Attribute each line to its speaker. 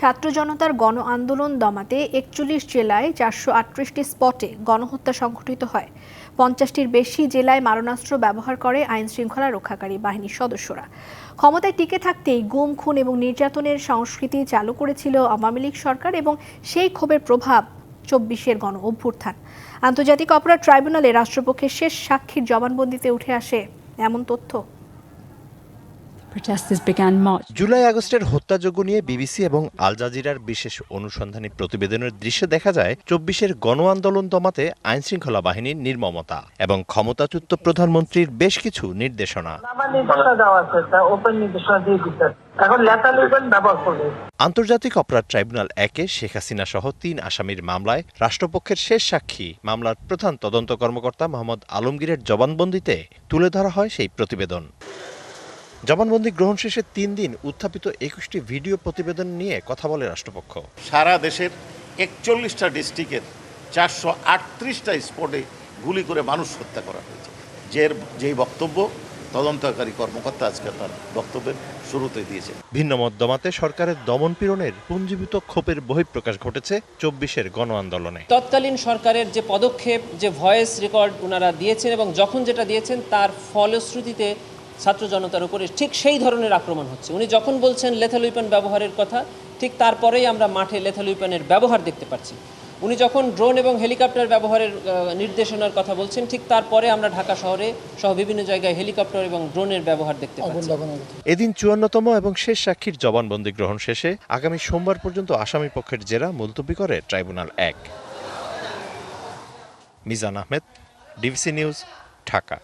Speaker 1: ছাত্র জনতার গণ আন্দোলন দমাতে ৪১ জেলায় ৪৩৮টি স্পটে গণহত্যা সংঘটিত হয়। ৫০টির বেশি জেলায় মারণাস্ত্র ব্যবহার করে আইন শৃঙ্খলা রক্ষাকারী বাহিনীর সদস্যরা। ক্ষমতায় টিকে থাকতেই গুম, খুন এবং নির্যাতনের সংস্কৃতি চালু করেছিল আওয়ামী লীগ সরকার এবং সেই ক্ষোভের প্রভাব ২৪-এর গণ অভ্যুত্থান। আন্তর্জাতিক অপরাধ ট্রাইব্যুনালে রাষ্ট্রপক্ষের শেষ সাক্ষীর জবানবন্দিতে উঠে আসে এমন তথ্য।
Speaker 2: জুলাই আগস্টের হত্যাযজ্ঞ নিয়ে বিবিসি এবং আল জাজিরার বিশেষ অনুসন্ধানী প্রতিবেদনের দৃশ্যে দেখা যায় ২৪-এর গণ আন্দোলন দমাতে আইনশৃঙ্খলা বাহিনীর নির্মমতা এবং ক্ষমতাচ্যুত প্রধানমন্ত্রীর বেশ কিছু নির্দেশনা। আন্তর্জাতিক অপরাধ ট্রাইব্যুনাল ১-এ শেখ হাসিনা সহ ৩ আসামির মামলায় রাষ্ট্রপক্ষের শেষ সাক্ষী মামলার প্রধান তদন্ত কর্মকর্তা মোহাম্মদ আলমগীরের জবানবন্দিতে তুলে ধরা হয় সেই প্রতিবেদন। জবানবন্দি গ্রহণ শেষে ৩ দিন উত্থাপিত ২১টি ভিডিও প্রতিবেদন নিয়ে কথা বলে রাষ্ট্রপক্ষ।
Speaker 3: সারা দেশের ৪১টা ডিস্ট্রিক্টের ৪৩৮টা স্পটে গুলি করে মানুষ হত্যা করা হয়েছে। যেই বক্তব্য তদন্তকারী কর্মকর্তা আজকে তার বক্তব্যের শুরুতে দিয়েছে।
Speaker 2: ভিন্নমত দমাতে সরকারের দমনপীড়নের পুঞ্জীভূত ক্ষোভের বহিঃপ্রকাশ ঘটেছে ২৪-এর গণ আন্দোলনে।
Speaker 4: তৎকালীন সরকারের যে পদক্ষেপ, যে ভয়েস রেকর্ড ওনারা দিয়েছেন এবং যখন যেটা দিয়েছেন তার ফলশ্রুতিতে ছাত্র জনতার উপরে ঠিক সেই ধরনের আক্রমণ হচ্ছে। উনি যখন বলছেন লেথাল উইপন ব্যবহারের কথা, ঠিক তারপরেই আমরা মাঠে লেথাল উইপনের ব্যবহার দেখতে পাচ্ছি। উনি যখন ড্রোন এবং হেলিকপ্টার ব্যবহারের নির্দেশনার কথা বলছেন, ঠিক তারপরে আমরা ঢাকা শহরে সহ বিভিন্ন জায়গায় হেলিকপ্টার এবং ড্রোনের ব্যবহার দেখতে পাচ্ছি।
Speaker 2: এদিন ৫৪তম এবং শেষ সাক্ষীর জবানবন্দি গ্রহণ শেষে আগামী সোমবার পর্যন্ত আসামি পক্ষের জেরা মুলতবি করে tribunal ১। Mizan Ahmed, DBC news, Dhaka.